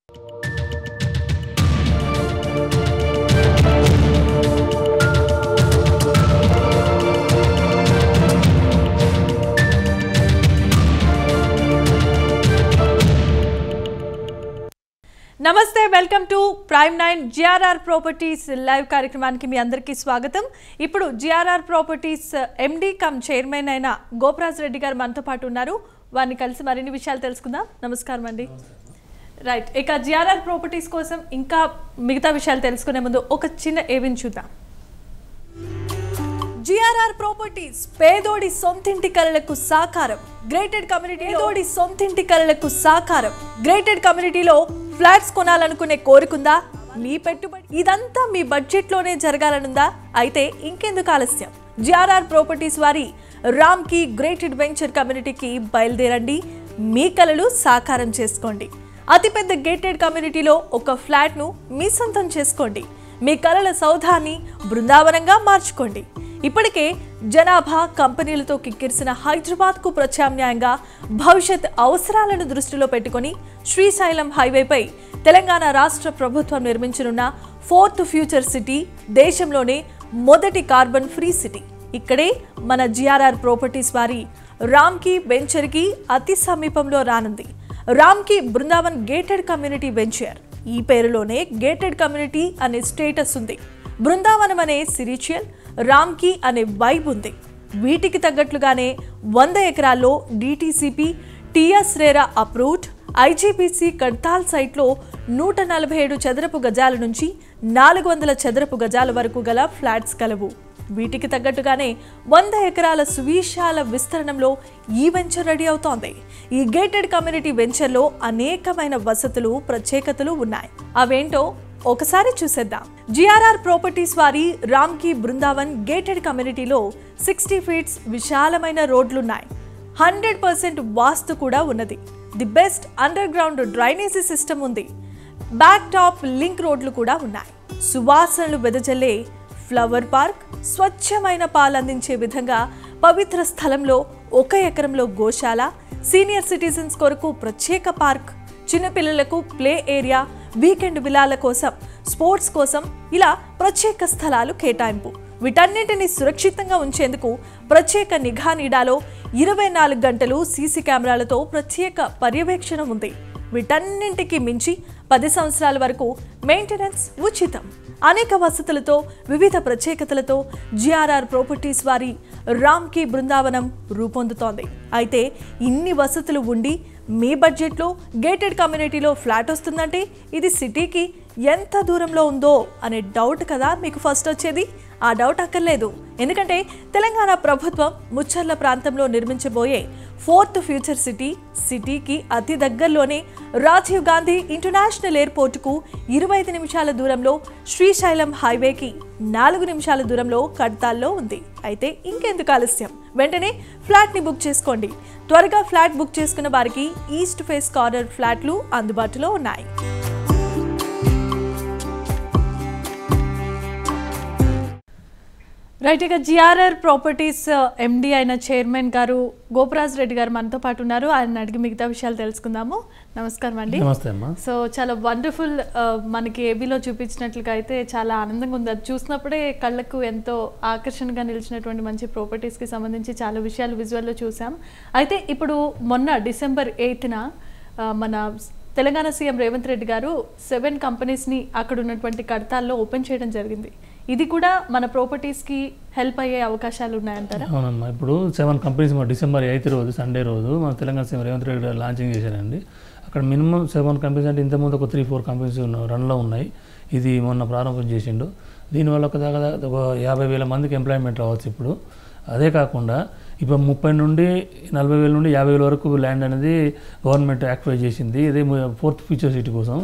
నమస్తే, welcome to prime 9 GRR properties live కార్యక్రమానికి మీ అందరికీ స్వాగతం. ఇప్పుడు జిఆర్ఆర్ ప్రాపర్టీస్ ఎండి కమ్ చైర్మన్ అయిన గోపరాజ్ రెడ్డి గారు మనతో పాటు ఉన్నారు. వారిని కలిసి మరిన్ని విషయాలు తెలుసుకుందాం. నమస్కారం అండి. రైట్, ఇక జిఆర్ఆర్ ప్రాపర్టీస్ కోసం ఇంకా మిగతా విషయాలు తెలుసుకునే ముందు ఒక చిన్న ఏవిని చూద్దాం. జిఆర్ఆర్ ప్రాపర్టీస్ పేదోడి సొంతింటి కలలకు సాకారం. గ్రేటెడ్ కమ్యూనిటీలో ఫ్లాట్స్ కొనాలనుకునే కోరికుందా? మీ పెట్టుబడి ఇదంతా మీ బడ్జెట్ లోనే జరగాలనుందా? అయితే ఇంకెందుకు ఆలస్యం? జిఆర్ఆర్ ప్రాపర్టీస్ వారి రామ్ కి గ్రేటెడ్ వెంచర్ కమ్యూనిటీకి బయలుదేరండి. మీ కలలు సాకారం చేసుకోండి. అతిపెద్ద గేటెడ్ కమ్యూనిటీలో ఒక ఫ్లాట్ ను మీ సొంతం చేసుకోండి. మీ కలల సౌధాన్ని బృందావనంగా మార్చుకోండి. ఇప్పటికే జనాభా కంపెనీలతో కిక్కిరిసిన హైదరాబాద్ కు ప్రత్యామ్నాయంగా భవిష్యత్ అవసరాలను దృష్టిలో పెట్టుకుని శ్రీశైలం హైవేపై తెలంగాణ రాష్ట్ర ప్రభుత్వం నిర్మించనున్న 4th ఫ్యూచర్ సిటీ దేశంలోనే మొదటి కార్బన్ ఫ్రీ సిటీ. ఇక్కడే మన జిఆర్ఆర్ ప్రాపర్టీస్ వారి రామ్ కి వెంచర్ కి అతి సమీపంలో రానుంది. రామ్ కి బృందావన్ గేటెడ్ కమ్యూనిటీ వెంచర్. ఈ పేరులోనే గేటెడ్ కమ్యూనిటీ అనే స్టేటస్ ఉంది. బృందావనం అనే సిరిచుయల్, రామ్ కి అనే వైబ్ ఉంది. వీటికి తగ్గట్లుగానే 100 ఎకరాల్లో DTCP, TS RERA approved ఐజీపీసీ Kadthal సైట్లో 147 చదరపు గజాల నుంచి 400 చదరపు గజాల వరకు గల ఫ్లాట్స్ కలవు. వీటికి తగ్గట్టుగానే 100 ఎకరాల సువిశాల విస్తరణంలో ఈ వెంచర్ రెడీ అవుతోంది. ఈ గేటెడ్ కమ్యూనిటీ వెంచర్లో అనేకమైన వసతులు, ప్రత్యేకతలు ఉన్నాయి. అవేంటో ఒకసారి చూసేద్దాం. జిఆర్ఆర్ ప్రాపర్టీస్ వారి రామ్ కి బృందావన్ గేటెడ్ కమ్యూనిటీలో 60 ఫీట్స్ విశాలమైన రోడ్లున్నాయి. 100% వాస్తు కూడా ఉన్నది. The best under ground drainage system ఉంది. బ్యాక్ టాప్ లింక్ రోడ్లు కూడా ఉన్నాయి. సువాసనలు వెదజల్లే ఫ్లవర్ పార్క్, స్వచ్ఛమైన పాలు అందించే విధంగా పవిత్ర స్థలంలో 1 ఎకరంలో గోశాల, సీనియర్ సిటిజన్స్ కొరకు ప్రత్యేక పార్క్, చిన్నపిల్లలకు ప్లే ఏరియా, వీకెండ్ విలాల కోసం, స్పోర్ట్స్ కోసం ఇలా ప్రత్యేక స్థలాలు కేటాయింపు. వీటన్నింటినీ సురక్షితంగా ఉంచేందుకు ప్రత్యేక నిఘా నీడాలో 24 గంటలు సీసీ కెమెరాలతో ప్రత్యేక పర్యవేక్షణ ఉంది. వీటన్నింటికి మించి 10 సంవత్సరాల వరకు మెయింటెనెన్స్ ఉచితం. అనేక వసతులతో, వివిధ ప్రత్యేకతలతో జిఆర్ఆర్ ప్రాపర్టీస్ వారి రామ్ కి బృందావనం రూపొందుతోంది. అయితే ఇన్ని వసతులు ఉండి మీ బడ్జెట్లో గేటెడ్ కమ్యూనిటీలో ఫ్లాట్ వస్తుందంటే ఇది సిటీకి ఎంత దూరంలో ఉందో అనే డౌట్ కదా మీకు ఫస్ట్ వచ్చేది. ఆ డౌట్ అక్కర్లేదు. ఎందుకంటే తెలంగాణ ప్రభుత్వం ముచ్చర్ల ప్రాంతంలో నిర్మించబోయే 4th ఫ్యూచర్ సిటీకి అతి దగ్గరలోనే రాజీవ్ గాంధీ ఇంటర్నేషనల్ ఎయిర్పోర్టుకు 25 నిమిషాల దూరంలో, శ్రీశైలం హైవేకి 4 నిమిషాల దూరంలో కడ్తాల్లో ఉంది. అయితే ఇంకెందుకు ఆలస్యం? వెంటనే ఫ్లాట్ని బుక్ చేసుకోండి. త్వరగా ఫ్లాట్ బుక్ చేసుకున్న వారికి ఈస్ట్ ఫేస్ కార్నర్ ఫ్లాట్లు అందుబాటులో ఉన్నాయి. రైట్, ఇక జిఆర్ఆర్ ప్రాపర్టీస్ ఎండి అయిన చైర్మన్ గారు గోపరాజ్ రెడ్డి గారు మనతో పాటు ఉన్నారు. ఆయన అడిగి మిగతా విషయాలు తెలుసుకుందాము. నమస్కారం అండి. నమస్తే అమ్మా. సో చాలా వండర్ఫుల్, మనకి ఏబీలో చూపించినట్లుగా అయితే చాలా ఆనందంగా ఉంది. అది చూసినప్పుడే కళ్ళకు ఎంతో ఆకర్షణగా నిలిచినటువంటి మంచి ప్రాపర్టీస్కి సంబంధించి చాలా విషయాలు విజువల్లో చూసాం. అయితే ఇప్పుడు మొన్న December 8న మన తెలంగాణ సీఎం రేవంత్ రెడ్డి గారు 7 కంపెనీస్ని అక్కడ ఉన్నటువంటి కడతాల్లో ఓపెన్ చేయడం జరిగింది. ఇది కూడా మన ప్రాపర్టీస్కి హెల్ప్ అయ్యే అవకాశాలు ఉన్నాయంటారా? అవునమ్మా, ఇప్పుడు 7 కంపెనీస్ మన December 8 రోజు సండే రోజు మన తెలంగాణ సీఎం రేవంత్ రెడ్డి గారు లాంచింగ్ చేశారండి. అక్కడ మినిమం 7 కంపెనీస్ అంటే ఇంతకుముందు ఒక 3-4 కంపెనీస్ రన్లో ఉన్నాయి. ఇది మొన్న ప్రారంభం చేసిండు. దీనివల్ల ఒక 50,000 మందికి ఎంప్లాయ్మెంట్ రావచ్చు. ఇప్పుడు అదే కాకుండా ఇప్పుడు 30 నుండి 40,000 నుండి 50,000 వరకు ల్యాండ్ అనేది గవర్నమెంట్ యాక్టివేట్ చేసింది. ఇదే 4th ఫ్యూచర్ సిటీ కోసం.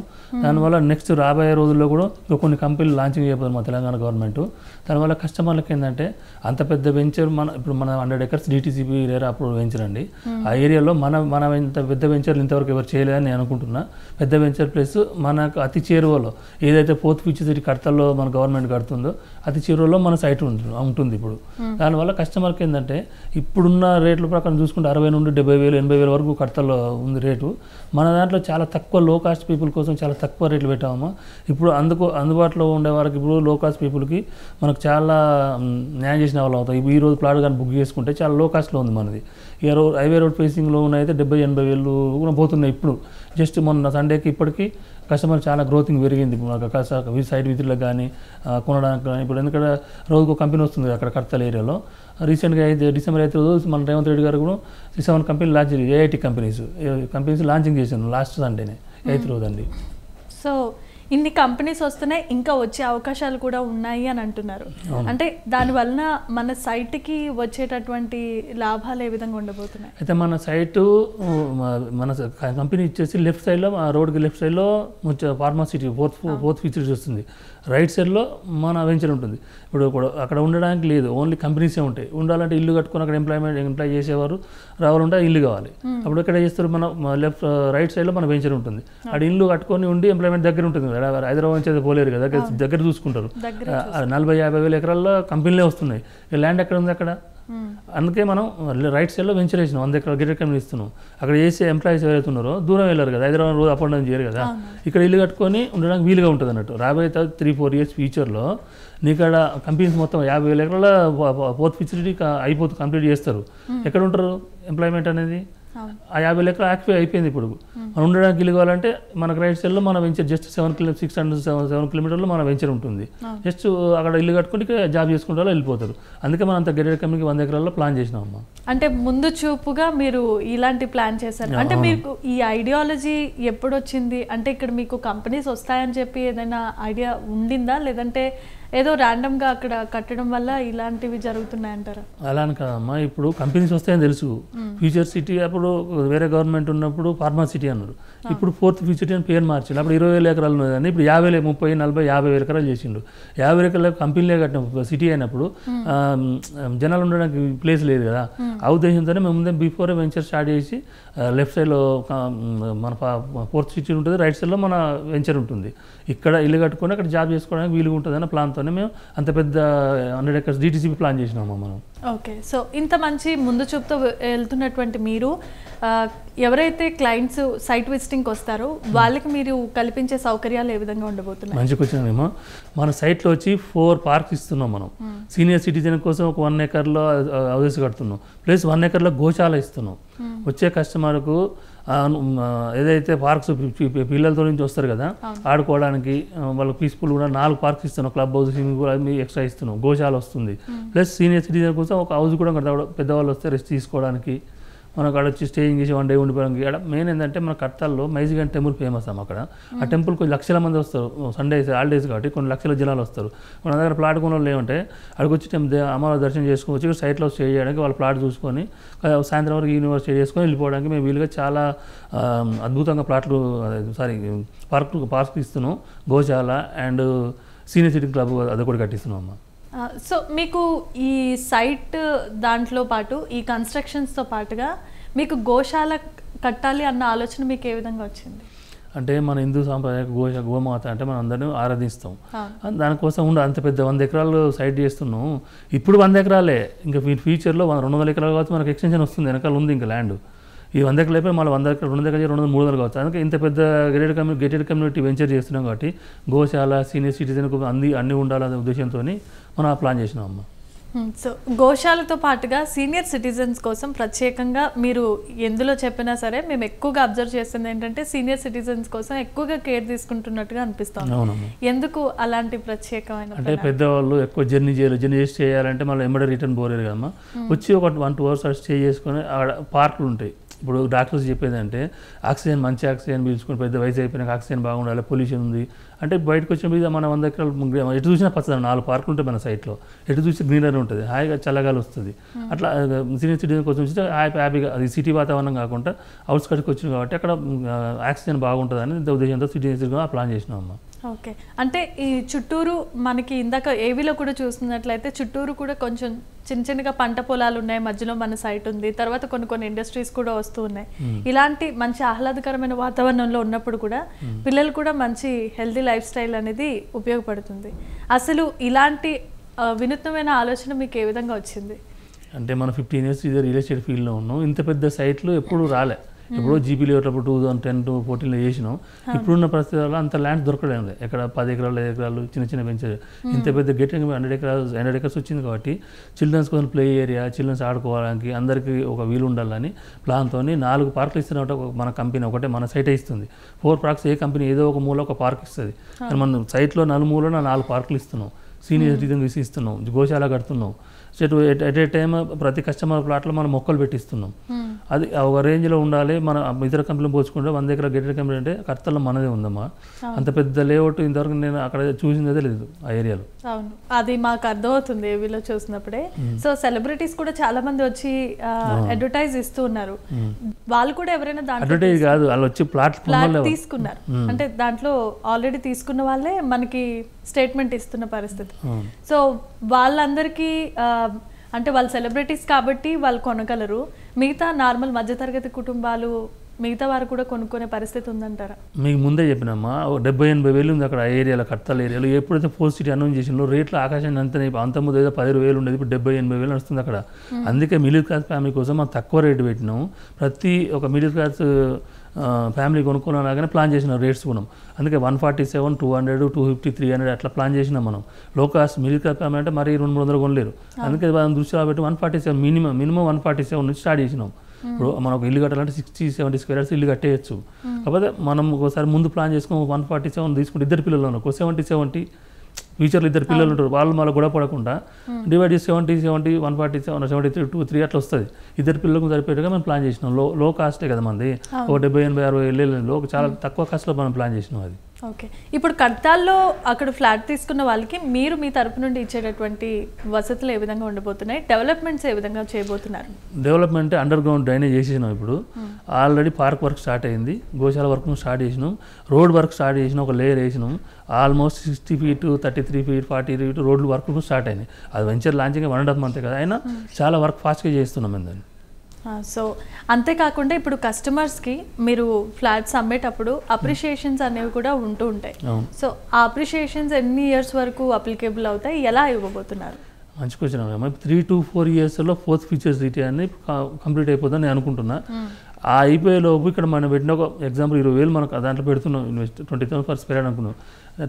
దానివల్ల నెక్స్ట్ రాబోయే రోజుల్లో కూడా కొన్ని కంపెనీలు లాంచింగ్ చేయబోతుంది మా తెలంగాణ గవర్నమెంట్. దానివల్ల కస్టమర్లకు ఏంటంటే అంత పెద్ద వెంచర్ ఇప్పుడు మన 100 ఎకర్స్ డిటిసిపి రేరా అప్పుడు వెంచర్ అండి. ఆ ఏరియాలో మన ఇంత పెద్ద వెంచర్లు ఇంతవరకు ఎవరు చేయలేదని నేను అనుకుంటున్నా. పెద్ద వెంచర్ ప్లస్ మనకు అతి చేరువలో ఏదైతే 4th ఫ్యూచర్ సిటీ కడతల్లో మన గవర్నమెంట్ కడుతుందో అతి చేరువలో మన సైట్ ఉంటుంది ఇప్పుడు. దానివల్ల కస్టమర్కి ఏంటంటే ఇప్పుడున్న రేట్ల ప్రకారం చూసుకుంటే 60 నుండి 70,000 80,000 వరకు కడతల్లో ఉంది రేటు. మన దాంట్లో చాలా తక్కువ లో కాస్ట్ పీపుల్ కోసం చాలా తక్కువ రేట్లు పెట్టామమ్మా. ఇప్పుడు అందుబాటులో ఉండే వారికి ఇప్పుడు లో కాస్ట్ పీపుల్కి మనకు చాలా న్యాయం చేసిన వాళ్ళు అవుతాం. ఇప్పుడు ఈరోజు ప్లాట్ కానీ బుక్ చేసుకుంటే చాలా లో కాస్ట్లో ఉంది మనది. హైవే రోడ్ ఫేసింగ్లో ఉన్నైతే 70,000-80,000 కూడా పోతున్నాయి. ఇప్పుడు జస్ట్ మొన్న సండేకి ఇప్పటికీ కస్టమర్ చాలా గ్రోతింగ్ పెరిగింది. సైట్ విజిట్లకు కానీ కొనడానికి కానీ. ఇప్పుడు ఎందుకంటే రోజుకు కంపెనీ వస్తుంది అక్కడ కడతల ఏరియాలో. రీసెంట్గా డిసెంబర్ 5 రోజు మన రేవంత్ రెడ్డి గారు కూడా 7 కంపెనీలు లాంచ్ ఏఐటీ కంపెనీస్ లాంచింగ్ చేశాను లాస్ట్ సండేనే 8th రోజు అండి. సో ఇన్ని కంపెనీస్ వస్తున్నాయి, ఇంకా వచ్చే అవకాశాలు కూడా ఉన్నాయి అని అంటున్నారు. అంటే దానివలన మన సైట్కి వచ్చేటటువంటి లాభాలు ఏ విధంగా ఉండబోతున్నాయి? అయితే మన సైటు మన కంపెనీ ఇచ్చేసి లెఫ్ట్ సైడ్లో రోడ్కి లెఫ్ట్ సైడ్లో ఫార్మాసిటీ ఫోర్త్ ఫీచర్స్ వస్తుంది. రైట్ సైడ్లో మన వెంచర్ ఉంటుంది. ఇప్పుడు అక్కడ ఉండడానికి లేదు, ఓన్లీ కంపెనీసే ఉంటాయి. ఉండాలంటే ఇల్లు కట్టుకుని అక్కడ ఎంప్లాయ్ చేసేవారు రావాలంటే ఇల్లు కావాలి. అప్పుడు ఎక్కడ చేస్తారు, మన రైట్ సైడ్లో మన వెంచర్ ఉంటుంది. అక్కడ ఇల్లు కట్టుకొని ఉండి ఎంప్లాయ్మెంట్ దగ్గర ఉంటుంది కదా. హైదరాబాద్ నుంచి అయితే పోలేరు కదా, దగ్గర చూసుకుంటారు. 40-50 వేల ఎకరాల్లో కంపెనీలే వస్తున్నాయి. ల్యాండ్ ఎక్కడ ఉంది అక్కడ. అందుకే మనం రైట్ సైడ్లో వెంచర్ వేసినాం, 100 ఎకరాల గేటెడ్ కమ్యూనిటీ ఇస్తున్నాం. అక్కడ చేసే ఎంప్లాయీస్ ఎవరైతే ఉన్నారో దూరం వెళ్ళారు కదా, హైదరాబాద్ రోజు అప్ అండ్ డౌన్ చేయరు కదా. ఇక్కడ ఇల్లు కట్టుకొని ఉండడానికి వీలుగా ఉంటుంది అన్నట్టు. రాబోయే 3-4 years ఫ్యూచర్లో నీకు అక్కడ కంపెనీస్ మొత్తం 50,000 ఎకరాల ఫోర్త్ ఫెసిలిటీ కంప్లీట్ చేస్తారు. ఎక్కడ ఉంటారు ఎంప్లాయ్మెంట్ అనేది? ఆ 50,000 ఎకరాలు యాక్టివ్ అయిపోయింది. ఇప్పుడు మనం ఉండడానికి ఇల్లు కావాలంటే మనకు రైట్ సైడ్లో మన వెంచర్ జస్ట్ 7 కిలోమీటర్లో మన వెంచర్ ఉంటుంది. జస్ట్ అక్కడ ఇల్లు కట్టుకుంటే జాబ్ చేసుకుంటే వెళ్ళిపోతారు. అందుకే మనం అంత గేటెడ్ కమ్యూనిటీకి 100 ఎకరాల్లో ప్లాన్ చేసినాం అమ్మా. అంటే ముందు చూపుగా మీరు ఇలాంటి ప్లాన్ చేశారు. అంటే మీకు ఈ ఐడియాలజీ ఎప్పుడు వచ్చింది? అంటే ఇక్కడ మీకు కంపెనీస్ వస్తాయని చెప్పి ఏదైనా ఐడియా ఉండిందా, లేదంటే ఏదో ర్యాండమ్గా అక్కడ కట్టడం వల్ల ఇలాంటివి జరుగుతున్నాయంటారా? అలా అని కాదమ్మా. ఇప్పుడు కంపెనీస్ వస్తాయని తెలుసు. ఫ్యూచర్ సిటీ అప్పుడు వేరే గవర్నమెంట్ ఉన్నప్పుడు ఫార్మా సిటీ అన్నారు. ఇప్పుడు ఫోర్త్ ఫ్యూచర్ సిటీ అని పేరు మార్చారు. అప్పుడు 20,000 ఎకరాలు ఉన్నది కానీ ఇప్పుడు 50,000, 30, 40, 50,000 ఎకరాలు చేసిండు. 50 ఎకరాలకు కంపెనీలే కట్టిన సిటీ అయినప్పుడు జనాలు ఉండడానికి ప్లేస్ లేదు కదా. ఆ ఉద్దేశంతోనే మేము ముందే బిఫోరే వెంచర్ స్టార్ట్ చేసి లెఫ్ట్ సైడ్లో మన ఫోర్త్ సిటీ ఉంటుంది, రైట్ సైడ్లో మన వెంచర్ ఉంటుంది. ఇక్కడ ఇల్లు కట్టుకొని అక్కడ జాబ్ చేసుకోవడానికి వీలుగా ఉంటుంది అన్న ప్లాన్తోనే మేము అంత పెద్ద 100 acres DTCP ప్లాన్ చేసినాము మనం. ఓకే. సో ఇంత మంచి ముందు చూపుతో వెళ్తున్నటువంటి మీరు ఎవరైతే క్లయింట్స్ సైట్ విజిటింగ్కి వస్తారో వాళ్ళకి మీరు కల్పించే సౌకర్యాలు ఏ విధంగా ఉండబోతున్నాయి? మంచిగా వచ్చినామేమో. మన సైట్లో వచ్చి 4 పార్క్స్ ఇస్తున్నాం మనం. సీనియర్ సిటిజన్ కోసం ఒక 1 acreలో హౌసెస్ కడుతున్నాం, ప్లస్ 1 acreలో గోశాల ఇస్తున్నాం. వచ్చే కస్టమర్కు ఏదైతే పార్క్స్ పిల్లలతో నుంచి వస్తారు కదా ఆడుకోవడానికి, వాళ్ళకి పీస్ఫుల్ కూడా 4 పార్క్స్ ఇస్తున్నాం. క్లబ్ హౌస్, స్విమ్మింగ్ పూల్ అవి ఎక్స్ట్రా ఇస్తున్నాం. గోశాల వస్తుంది. ప్లస్ సీనియర్ సిటిజన్ కోసం ఒక హౌస్ కూడా పెద్దవాళ్ళు వస్తే రెస్ట్ తీసుకోవడానికి మనకు అక్కడ వచ్చి స్టేయింగ్ చేసి 1 day ఉండిపోవడానికి. అక్కడ మెయిన్ ఏంటంటే మన కడతాల్లో మైజిగన్ టెంపుల్ ఫేమస్ అమ్మ. అక్కడ ఆ టెంపుల్ కొన్ని లక్షల మంది వస్తారు. సండేస్ హాలిడేస్ కాబట్టి కొన్ని లక్షల జనాలు వస్తారు. మన దగ్గర ప్లాట్ కొనలు ఏమంటే అక్కడికి వచ్చి అమ్మవారి దర్శనం చేసుకోవచ్చు, సైట్లో స్టే చేయడానికి వాళ్ళ ప్లాట్ చూసుకొని సాయంత్రం వరకు ఈవినింగ్ వరకు స్టే చేసుకొని వెళ్ళిపోవడానికి మేము వీలుగా చాలా అద్భుతంగా పార్క్ ఇస్తున్నాం. గోశాల అండ్ సీనియర్ సిటిజన్ క్లబ్ అది కూడా కట్టిస్తున్నాం అమ్మ. సో మీకు ఈ సైట్ దాంట్లో పాటు ఈ కన్స్ట్రక్షన్స్తో పాటుగా మీకు గోశాల కట్టాలి అన్న ఆలోచన మీకు ఏ విధంగా వచ్చింది? అంటే మన హిందూ సాంప్రదాయ గోమాత అంటే మనం అందరినీ ఆరాధిస్తాం. దానికోసం అంత పెద్ద 100 ఎకరాలు సైట్ చేస్తున్నాం. ఇప్పుడు 100 ఎకరాలే, ఇంకా ఫ్యూచర్లో 200 ఎకరాలు కావచ్చు మనకు ఎక్స్టెన్షన్ వస్తుంది. వెనకాల ఉంది ఇంకా ల్యాండ్. ఈ 100 ఎకరాలు అయిపోయి మళ్ళీ 100 ఎకరాలు 200 ఎకరాలు 200, 300 కావచ్చు. అందుకే ఇంత పెద్ద గేటెడ్ కమ్యూనిటీ వెంచర్ చేస్తున్నాం కాబట్టి గోశాల సీనియర్ సిటిజన్కు అన్నీ ఉండాలనే ఉద్దేశంతో మనం ప్లాన్ చేసినాం అమ్మ. సో గోశాలతో పాటుగా సీనియర్ సిటిజన్స్ కోసం ప్రత్యేకంగా మీరు ఎందులో చెప్పినా సరే మేము ఎక్కువగా అబ్జర్వ్ చేస్తుంది ఏంటంటే సీనియర్ సిటిజన్స్ కోసం ఎక్కువగా కేర్ తీసుకుంటున్నట్టుగా అనిపిస్తుంది. ఎందుకు అలాంటి ప్రత్యేకమైన? అంటే పెద్దవాళ్ళు ఎక్కువ జర్నీ చేయాలంటే మళ్ళీ ఎంబడే రిటర్న్ పోలేరు కదమ్మా. వచ్చి ఒక 1-2 hours స్టే చేసుకొని అక్కడ పార్కులు ఉంటాయి. ఇప్పుడు డాక్టర్స్ చెప్పేది అంటే మంచి ఆక్సిజన్ పీల్చుకొని పెద్ద వయసు అయిపోయినాక ఆక్సిజన్ బాగుండాలి, పొల్యూషన్ ఉంది అంటే బయటకు వచ్చిన మీద మన 100 ఎకరాలు ఎటు చూసినా పచ్చదనం 4 పార్కులు ఉంటాయి మన సైట్లో. ఎటు చూసి గ్రీనరీ ఉంటుంది, హాయిగా చల్లగాలి వస్తుంది. అట్లా సీనియర్ సిటిజన్ కోసం చూస్తే హ్యాపీగా అది సిటీ వాతావరణం కాకుండా అవుట్స్కట్స్కి వచ్చింది కాబట్టి అక్కడ ఆక్సిజన్ బాగుంటుంది అని ఉద్దేశంతో సిటిజన్స్గా ప్లాన్ చేసినాం అమ్మ. ఓకే. అంటే ఈ చుట్టూరు మనకి ఇందాక ఏవీలో కూడా చూస్తున్నట్లయితే చుట్టూరు కూడా కొంచెం చిన్నగా పంట పొలాలు ఉన్నాయి, మధ్యలో మన సైట్ ఉంది, తర్వాత కొన్ని ఇండస్ట్రీస్ కూడా వస్తూ ఉన్నాయి. ఇలాంటి మంచి ఆహ్లాదకరమైన వాతావరణంలో ఉన్నప్పుడు కూడా పిల్లలు కూడా మంచి హెల్తీ లైఫ్ స్టైల్ అనేది ఉపయోగపడుతుంది. అసలు ఇలాంటి వినూత్నమైన ఆలోచన మీకు ఏ విధంగా వచ్చింది? అంటే మనం 15 years ఇదే రియల్ ఎస్టేట్ ఫీల్డ్లో ఉన్నాం. ఇంత పెద్ద సైట్లు ఎప్పుడు రాలే. ఎప్పుడో జీపీలో అప్పుడు 2010-14 చేసినాం. ఇప్పుడున్న పరిస్థితుల్లో అంత ల్యాండ్ దొరకలేదు. ఎక్కడ 10 ఎకరాలు 5 ఎకరాలు చిన్న పెంచారు. ఇంత పెద్ద గెటింగ్ 100 acres వచ్చింది కాబట్టి చిల్డ్రన్స్ కోసం ప్లే ఏరియా, చిల్డ్రన్స్ ఆడుకోవడానికి అందరికీ ఒక వీలు ఉండాలని ప్లాన్తో 4 పార్కులు ఇస్తున్నట్టు మన కంపెనీ ఒకటే మన సైటే ఇస్తుంది. 4 parks ఏ కంపెనీ ఏదో ఒక మూల ఒక పార్క్ ఇస్తుంది. కానీ మనం సైట్లో నలుమూలన 4 పార్కులు ఇస్తున్నాం. సీనియర్ సిటిజన్ ఇస్తున్నాం, గోశాల కడుతున్నాం. ఎట్ ఏ టైం ప్రతి కస్టమర్ ప్లాట్లో మనం మొక్కలు పెట్టిస్తున్నాం. అది ఒక రేంజ్లో ఉండాలి. మన ఇతర కంపెనీలు పోల్చుకుంటే 100 acre గేటెడ్ కంపెనీ అంటే కర్తల్లో మనదే ఉందమ్మా. అంత పెద్ద లేఅవుట్ ఇంతవరకు నేను అక్కడ చూసిందే లేదు ఆ ఏరియాలో. అవును, అది మాకు అర్థమవుతుంది ఏవీలో చూసినప్పుడే. సో సెలబ్రిటీస్ కూడా చాలా మంది వచ్చి అడ్వర్టైజ్ ఇస్తూ ఉన్నారు. వాళ్ళు కూడా ఎవరైనా దాంట్లో అడ్వర్టైజ్ కాదు, వాళ్ళు వచ్చి ప్లాట్ తీసుకున్నారు అంటే దాంట్లో ఆల్రెడీ తీసుకున్న వాళ్ళే మనకి స్టేట్మెంట్ ఇస్తున్న పరిస్థితి. సో వాళ్ళందరికీ అంటే వాళ్ళు సెలబ్రిటీస్ కాబట్టి వాళ్ళు కొనగలరు. మిగతా నార్మల్ మధ్యతరగతి కుటుంబాలు మిగతా వారు కూడా కొనుక్కునే పరిస్థితి ఉందంటారా? మీకు ముందే చెప్పినమ్మా 70-80 వేలు ఉంది అక్కడ ఆ ఏరియాలో, కర్తాల ఏరియాలో. ఎప్పుడైతే 4 city అనౌన్స్ చేసిందో రేట్లు ఆకాశాన్ని అంతకుముందు ఏదో 10,000 ఉండేది, ఇప్పుడు 70-80 వేలు నడుస్తుంది అక్కడ. అందుకే మిడిల్ క్లాస్ ఫ్యామిలీ కోసం మనం తక్కువ రేటు పెట్టినాం. ప్రతి ఒక మిడిల్ క్లాస్ ఫ్యామిలీ కొనుక్కోలాగానే ప్లాన్ చేసినాం రేట్స్ కూడా. అందుకే 147, 200, 250, 300 అట్లా ప్లాన్ చేసినాం మనం. లో కాస్ట్ మిడిల్ క్లాస్ ఫ్యామిలీ అంటే మరీ 200-300 కొనలేరు. అందుకే మనం దృష్టిలో పెట్టి 147 మినిమం 147 నుంచి స్టార్ట్ చేసినాం. ఇప్పుడు మనం ఒక ఇల్లు కట్టాలంటే 60-70 square yards ఇల్లు కట్టేయచ్చు. కాకపోతే మనం ఒకసారి ముందు ప్లాన్ చేసుకుని 147 తీసుకుంటే ఇద్దరు పిల్లలు ఉన్నారు, 70 ఫ్యూచర్లో ఇద్దరు పిల్లలు ఉంటారు, వాళ్ళు మళ్ళీ గొడవ పడకుండా డివైడ్ చేసి 70, 147, 73, 2, 3 అట్లా వస్తుంది. ఇద్దరు పిల్లలకు సరిపోయేట్టుగా మనం ప్లాన్ చేసినాం. లో కాస్టే కదా మనది, ఒక 70-80-60 వేలలో చాలా తక్కువ కాస్ట్లో మనం ప్లాన్ చేసినాం అది. ఓకే, ఇప్పుడు కర్తాల్లో అక్కడ ఫ్లాట్ తీసుకున్న వాళ్ళకి మీరు మీ తరపు నుండి ఇచ్చేటటువంటి వసతులు ఏ విధంగా ఉండబోతున్నాయి? డెవలప్మెంట్స్ ఏ విధంగా చేయబోతున్నారు? డెవలప్మెంట్ అండర్ గ్రౌండ్ డ్రైనేజ్ చేసేసినాం. ఇప్పుడు ఆల్రెడీ పార్క్ వర్క్ స్టార్ట్ అయింది, గోశాల వర్క్ స్టార్ట్ చేసినాం, రోడ్ వర్క్ స్టార్ట్ చేసినాం, ఒక లేయర్ వేసినాం. ఆల్మోస్ట్ 60 feet, 33 feet, 40 feet రోడ్లు వర్క్ స్టార్ట్ అయింది. అది వెంచర్ లాంచింగ్ 1.5 month కదా, అయినా చాలా వర్క్ ఫాస్ట్గా చేస్తున్నాం దాన్ని. సో అంతేకాకుండా ఇప్పుడు కస్టమర్స్కి మీరు ఫ్లాట్స్ అమ్మేటప్పుడు అప్రిషియేషన్స్ అనేవి కూడా ఉంటూ ఉంటాయి. సో ఆ అప్రిషియేషన్స్ ఎన్ని ఇయర్స్ వరకు అప్లికేబుల్ అవుతాయి, ఎలా ఇవ్వబోతున్నారు? మంచి క్వశ్చన్ అమ్మా. 3 to 4 yearsలో 4th ఫీచర్స్ సిటీ అని కంప్లీట్ అయిపోతుందని నేను అనుకుంటున్నా. ఆ అయిపోయేలోపు ఇక్కడ మనం పెట్టిన ఒక ఎగ్జాంపుల్ 20,000 మనకు దాంట్లో పెడుతున్నాం, 20,000 per square అనుకున్నాం.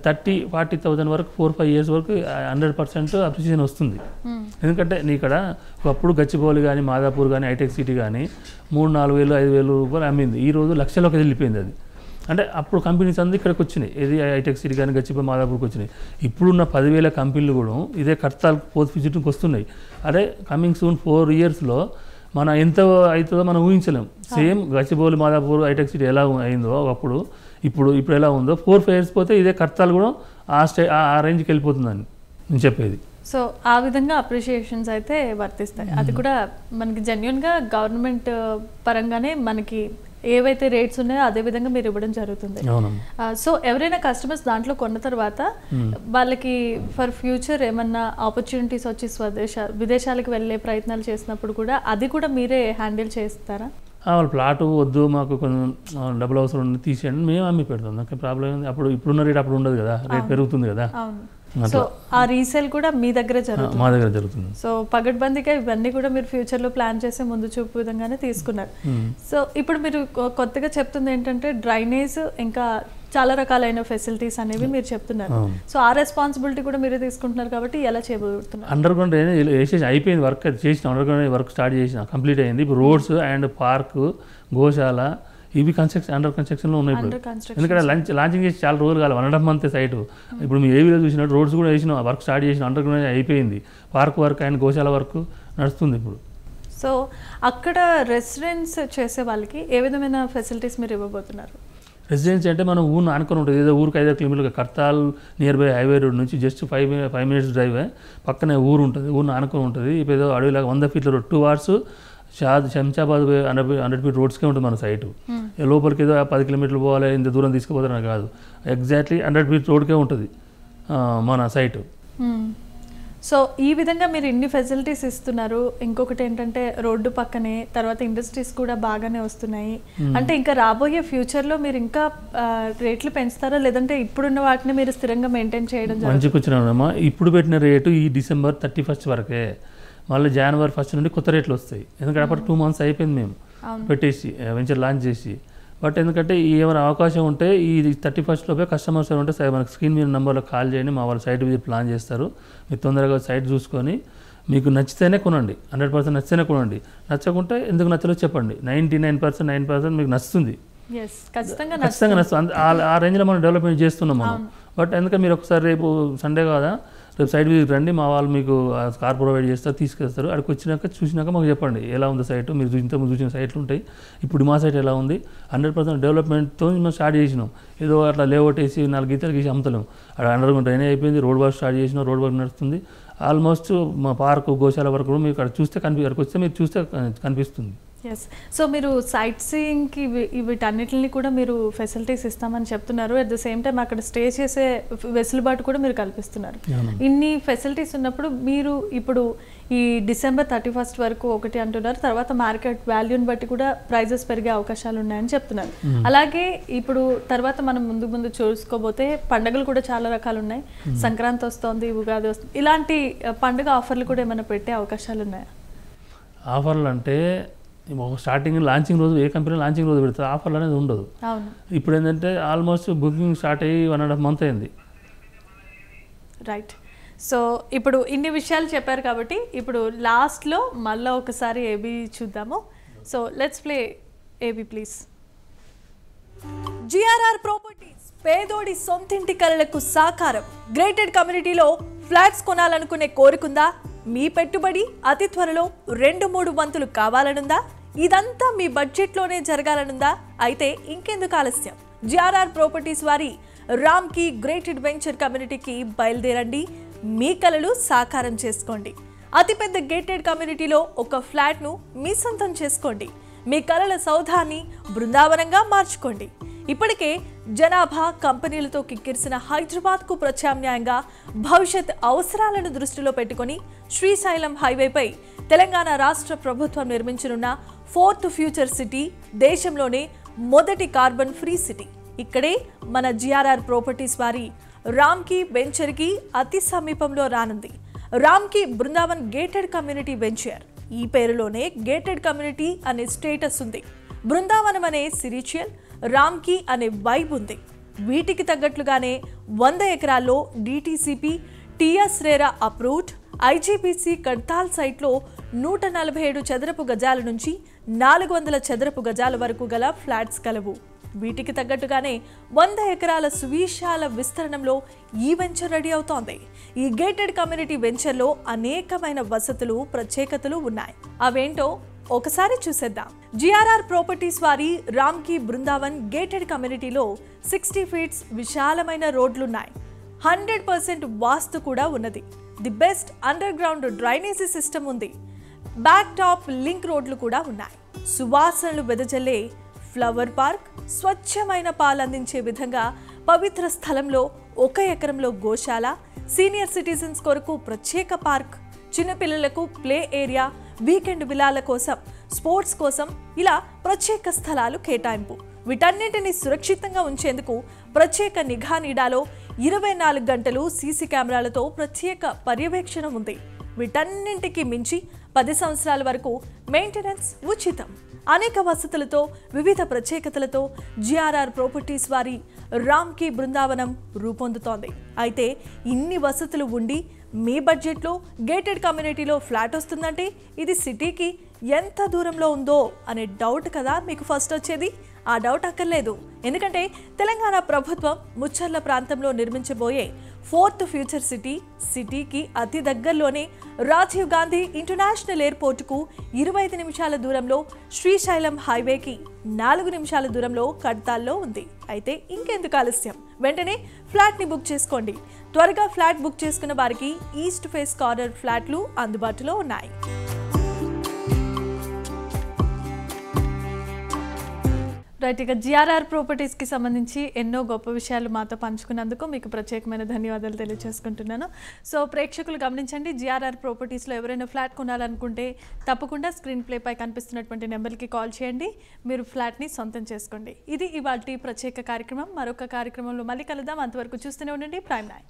30-40,000 వరకు 4-5 years వరకు 100% అప్రిషియేషన్ వస్తుంది. ఎందుకంటే నీ ఇక్కడ ఒకప్పుడు గచ్చిబౌలి కానీ, మాదాపూర్ కానీ, హైటెక్ సిటీ కానీ 3-4 వేలు 5,000 రూపాయలు అమ్మింది. ఈ రోజు లక్షలోకి వెళ్ళిపోయింది అది. అంటే అప్పుడు కంపెనీస్ అంతా ఇక్కడికి వచ్చినాయి, ఏది హైటెక్ సిటీ కానీ, గచ్చిబౌలి, మాదాపూర్కి వచ్చినాయి. ఇప్పుడున్న 10,000 కంపెనీలు కూడా ఇదే కర్తాల్ 4th ఫీచర్కి వస్తున్నాయి. అదే కమింగ్ సూన్ 4 yearsలో మన ఎంత అవుతుందో మనం ఊహించలేం. Same Gachibowli, Madhapur, hitech city ఎలా అయిందో అప్పుడు, ఇప్పుడు ఎలా ఉందో 4-5 years పోతే ఇదే కర్తాలు కూడా ఆ రేంజ్కి వెళ్ళిపోతుందని నేను చెప్పేది. సో ఆ విధంగా అప్రిషియేషన్స్ అయితే వర్తిస్తాయి. అది కూడా మనకి జెన్యున్గా గవర్నమెంట్ పరంగానే మనకి ఏవైతే రేట్స్ ఉన్నాయో అదే విధంగా మీరు ఇవ్వడం జరుగుతుంది. సో ఎవరైనా కస్టమర్స్ దాంట్లో కొన్న తర్వాత వాళ్ళకి ఫర్ ఫ్యూచర్ ఏమన్నా ఆపర్చునిటీస్ వచ్చి విదేశాలకు వెళ్ళే ప్రయత్నాలు చేసినప్పుడు కూడా అది కూడా మీరే హ్యాండిల్ చేస్తారా? వాళ్ళు ప్లాటు వద్దు, మాకు కొంచెం డబ్బులు అవసరం ఉంది తీసేయండి, మేము అమ్మి పెడతాం, నాకు ప్రాబ్లం ఉంది. అప్పుడు ఇప్పుడున్న రేట్ అప్పుడు ఉండదు కదా, రేట్ పెరుగుతుంది కదా. సో ఆ రీసేల్ కూడా మీ దగ్గర జరుగుతుంది? మా దగ్గర జరుగుతుంది. సో పగడ్బందీగా ఇవన్నీ కూడా మీరు ఫ్యూచర్లో ప్లాన్ చేసే ముందు చూపు విధంగానే తీసుకున్నారు. సో ఇప్పుడు మీరు కొత్తగా చెప్తుంది ఏంటంటే డ్రైనేజ్ ఇంకా చాలా రకాలైన ఫెసిలిటీస్ అనేవి మీరు చెప్తున్నారు. సో ఆ రెస్పాన్సిబిలిటీ కూడా మీరే తీసుకుంటున్నారు కాబట్టి ఎలా చేయబోతున్నారు? అండర్ గ్రౌండ్ డ్రైనేజ్ వేసేసి అయిపోయింది, వర్క్ చేసిన అండర్ గ్రౌండ్ వర్క్ స్టార్ట్ చేసిన కంప్లీట్ అయింది. ఇప్పుడు రోడ్స్ అండ్ పార్క్, గోశాల ఇవి అండర్ కన్స్ట్రక్షన్లో ఉన్నాయి ఇప్పుడు. ఎందుకంటే లాంచింగ్ చేసి చాలా రోజులు కాదు, 1.5 month సైట్. ఇప్పుడు మీరు ఏవీలో చూసినట్టు రోడ్స్ కూడా వేసిన, వర్క్ స్టార్ట్ చేసిన, అండర్ గ్రౌండ్ అయిపోయింది. Park work and Goshala work నడుస్తుంది ఇప్పుడు. సో అక్కడ రెసిడెన్స్ చేసే వాళ్ళకి ఏ విధమైన ఫెసిలిటీస్ మీరు ఇవ్వబోతున్నారు? రెసిడెన్సీ అంటే మనం ఊరు ఆనుకొని ఉంటుంది, ఏదో ఊరికి 5 kilometers. Kadthal near by highway road నుంచి జస్ట్ 5 minutes డ్రైవ్, పక్కనే ఊరు ఉంటుంది, ఊరిని ఆనుకొని ఉంటుంది. ఇప్పుడు ఏదో అడవిలాగా 100 feet road, 2 hours Shamshabad 100 feet రోడ్స్కే ఉంటుంది మన సైటు. లోపలికి ఏదో 10 kilometers పోవాలి, ఇంత దూరం తీసుకుపోతారని కాదు, ఎగ్జాక్ట్లీ 100 feet రోడ్కే ఉంటుంది మన సైటు. సో ఈ విధంగా మీరు ఇన్ని ఫెసిలిటీస్ ఇస్తున్నారు. ఇంకొకటి ఏంటంటే రోడ్డు పక్కనే, తర్వాత ఇండస్ట్రీస్ కూడా బాగానే వస్తున్నాయి. అంటే ఇంకా రాబోయే ఫ్యూచర్లో మీరు ఇంకా రేట్లు పెంచుతారా, లేదంటే ఇప్పుడున్న వాటిని మీరు స్థిరంగా మెయింటైన్ చేయడం? మంచిగా వచ్చినామమ్మా. ఇప్పుడు పెట్టిన రేటు ఈ December 31st వరకే. మళ్ళీ జనవరి 1 నుండి కొత్త రేట్లు వస్తాయి. ఎందుకంటే అప్పటికి 2 months అయిపోయింది మేము పెట్టేసి వెంచర్ లాంచ్ చేసి. బట్ ఎందుకంటే ఏమైనా అవకాశం ఉంటే ఈ 31st లోపే కస్టమర్స్ ఉంటే మనకి స్క్రీన్ మీద నెంబర్లో కాల్ చేయండి, మా వాళ్ళు సైట్ విజిట్ ప్లాన్ చేస్తారు. మీరు తొందరగా సైట్ చూసుకొని మీకు నచ్చితేనే కొనండి, 100% నచ్చితేనే కొనండి. నచ్చకుంటే ఎందుకు నచ్చలో చెప్పండి. 99% మీకు నచ్చుతుంది, ఖచ్చితంగా నచ్చుతుంది. ఆ రేంజ్లో మనం డెవలప్మెంట్ చేస్తున్నాం మనం. బట్ ఎందుకంటే మీరు ఒకసారి రేపు సండే కదా, రేపు సైట్ విజిట్ రండి, మా వాళ్ళు మీకు కార్ ప్రొవైడ్ చేస్తారు, తీసుకెళ్తారు. అక్కడికి వచ్చినాక చూసినాక మాకు చెప్పండి ఎలా ఉంది సైట్. మీరు ఇంతకుముందు చూసిన సైట్లు ఉంటాయి, ఇప్పుడు మా సైట్ ఎలా ఉంది. 100% డెవలప్మెంట్తో మేము స్టార్ట్ చేసినాం. ఏదో అట్లా లేఅవుట్ వేసి 4 గీతలు గీసి అమ్ముతలేము. అక్కడ అండర్గ్రౌండ్ డ్రైనేజ్ అయిపోయింది, రోడ్ వర్క్ స్టార్ట్ చేసినాం, రోడ్ వర్క్ నడుస్తుంది. ఆల్మోస్ట్ మా పార్క్ గోశాల వరకు కూడా మీకు అక్కడ చూస్తే అక్కడికి వస్తే మీరు చూస్తే కనిపిస్తుంది. ఎస్. సో మీరు సైట్ సీయింగ్కి వీటన్నిటిని కూడా మీరు ఫెసిలిటీస్ ఇస్తామని చెప్తున్నారు. అట్ ద సేమ్ టైం అక్కడ స్టే చేసే వెసులుబాటు కూడా మీరు కల్పిస్తున్నారు. ఇన్ని ఫెసిలిటీస్ ఉన్నప్పుడు మీరు ఇప్పుడు ఈ December 31st వరకు ఒకటి అంటున్నారు, తర్వాత మార్కెట్ వాల్యూని బట్టి కూడా ప్రైజెస్ పెరిగే అవకాశాలు ఉన్నాయని చెప్తున్నారు. అలాగే ఇప్పుడు తర్వాత మనం ముందు చూసుకోబోతే పండుగలు కూడా చాలా రకాలు ఉన్నాయి. సంక్రాంతి వస్తుంది, ఉగాది వస్తుంది, ఇలాంటి పండుగ ఆఫర్లు కూడా ఏమైనా పెట్టే అవకాశాలు ఉన్నాయా? ఆఫర్లు అంటే స్టార్టింగ్ లాంచింగ్ రోజు ఏ కంపెనీ లాంచింగ్ రోజు పెడుతుంది, ఆఫర్లు అనేది ఉండదు. ఇప్పుడు ఏంటంటే ఆల్మోస్ట్ బుకింగ్ స్టార్ట్ అయ్యి 1.5 month అయింది. రైట్. సో ఇప్పుడు ఇన్ని విషయాలు చెప్పారు కాబట్టి ఇప్పుడు లాస్ట్లో మళ్ళీ ఒకసారి ఏబీ చూద్దాము. So let's play AB please. GRR properties పేదోడి సొంతింటి కలలకు సాకారం. గ్రేటెడ్ కమ్యూనిటీలో ఫ్లాట్స్ కొనాలనుకునే కోరుకుందా? మీ పెట్టుబడి అతి త్వరలో 2-3 వంతులు కావాలనుందా? ఇదంతా మీ బడ్జెట్లోనే జరగాలనుందా? అయితే ఇంకెందుకు ఆలస్యం? జిఆర్ఆర్ ప్రాపర్టీస్ వారి రామ్కి గ్రేటెడ్ వెంచర్ కమ్యూనిటీకి బయలుదేరండి. మీ కలలు సాకారం చేసుకోండి. అతిపెద్ద గేటెడ్ కమ్యూనిటీలో ఒక ఫ్లాట్ను మీ సొంతం చేసుకోండి. మీ కలల సౌధాన్ని బృందావనంగా మార్చుకోండి. ఇప్పటికే జనాభా కంపెనీలతో కిక్కిరిసిన హైదరాబాద్కు ప్రత్యామ్నాయంగా భవిష్యత్ అవసరాలను దృష్టిలో పెట్టుకుని శ్రీశైలం హైవేపై తెలంగాణ రాష్ట్ర ప్రభుత్వం నిర్మించనున్న 4th ఫ్యూచర్ సిటీ దేశంలోనే మొదటి కార్బన్ ఫ్రీ సిటీ. ఇక్కడే మన జిఆర్ఆర్ ప్రాపర్టీస్ వారి రామ్కి వెంచర్కి అతి సమీపంలో రానుంది. రామ్కి బృందావన్ గేటెడ్ కమ్యూనిటీ వెంచర్. ఈ పేరులోనే గేటెడ్ కమ్యూనిటీ అనే స్టేటస్ ఉంది. బృందావనం అనే సిరిచువల్, రామ్కి అనే వైబ్ ఉంది. వీటికి తగ్గట్లుగానే 100 ఎకరాల్లో DTCP, TS RERA approved IGBC Kadthal సైట్లో 147 చదరపు గజాల నుంచి 400 చదరపు గజాల వరకు గల ఫ్లాట్స్ కలవు. వీటికి తగ్గట్టుగానే 100 ఎకరాల సువిశాల విస్తరణంలో ఈ వెంచర్ రెడీ అవుతోంది. ఈ గేటెడ్ కమ్యూనిటీ వెంచర్లో అనేకమైన వసతులు, ప్రత్యేకతలు ఉన్నాయి. అవేంటో ఒకసారి చూసేద్దాం. జిఆర్ఆర్ ప్రాపర్టీస్ వారి రామ్కి బృందావన్ గేటెడ్ కమ్యూనిటీలో 60 feet విశాలమైన రోడ్లున్నాయి. 100% వాస్తు కూడా ఉన్నది. The best under ground drainage system ఉంది. బ్యాక్ టాప్ లింక్ రోడ్లు కూడా ఉన్నాయి. సువాసనలు వెదజల్లే ఫ్లవర్ పార్క్, స్వచ్ఛమైన పాలు అందించే విధంగా పవిత్ర స్థలంలో 1 ఎకరంలో గోశాల, సీనియర్ సిటిజన్స్ కొరకు ప్రత్యేక పార్క్, చిన్నపిల్లలకు ప్లే ఏరియా, వీకెండ్ విలాల కోసం, స్పోర్ట్స్ కోసం ఇలా ప్రత్యేక స్థలాలు కేటాయింపు. వీటన్నింటినీ సురక్షితంగా ఉంచేందుకు ప్రత్యేక నిఘా నీడాలో 24 గంటలు సీసీ కెమెరాలతో ప్రత్యేక పర్యవేక్షణ ఉంది. వీటన్నింటికి మించి 10 సంవత్సరాల వరకు మెయింటెనెన్స్ ఉచితం. అనేక వసతులతో, వివిధ ప్రత్యేకతలతో జిఆర్ఆర్ ప్రాపర్టీస్ వారి రామ్కి బృందావనం రూపొందుతోంది. అయితే ఇన్ని వసతులు ఉండి మీ బడ్జెట్లో గేటెడ్ కమ్యూనిటీలో ఫ్లాట్ వస్తుందంటే ఇది సిటీకి ఎంత దూరంలో ఉందో అనే డౌట్ కదా మీకు ఫస్ట్ వచ్చేది. ఆ డౌట్ అక్కర్లేదు. ఎందుకంటే తెలంగాణ ప్రభుత్వం ముచ్చర్ల ప్రాంతంలో నిర్మించబోయే 4th ఫ్యూచర్ సిటీకి అతి దగ్గరలోనే రాజీవ్ గాంధీ ఇంటర్నేషనల్ ఎయిర్పోర్టుకు 25 నిమిషాల దూరంలో, శ్రీశైలం హైవేకి 4 నిమిషాల దూరంలో కడ్తాల్లో ఉంది. అయితే ఇంకెందుకు ఆలస్యం? వెంటనే ఫ్లాట్ని బుక్ చేసుకోండి. త్వరగా ఫ్లాట్ బుక్ చేసుకున్న వారికి ఈస్ట్ ఫేస్ కార్నర్ ఫ్లాట్లు అందుబాటులో ఉన్నాయి. రైట్. ఇక జిఆర్ఆర్ ప్రాపర్టీస్కి సంబంధించి ఎన్నో గొప్ప విషయాలు మాతో పంచుకున్నందుకు మీకు ప్రత్యేకమైన ధన్యవాదాలు తెలియజేసుకుంటున్నాను. సో ప్రేక్షకులు గమనించండి, జిఆర్ఆర్ ప్రాపర్టీస్లో ఎవరైనా ఫ్లాట్ కొనాలనుకుంటే తప్పకుండా స్క్రీన్ ప్లేపై కనిపిస్తున్నటువంటి నెంబర్కి కాల్ చేయండి. మీరు ఫ్లాట్ని సొంతం చేసుకోండి. ఇది ఇవాల్టి ప్రత్యేక కార్యక్రమం. మరొక కార్యక్రమంలో మళ్ళీ కలుద్దాం. అంతవరకు చూస్తూనే ఉండండి ప్రైమ్ 9.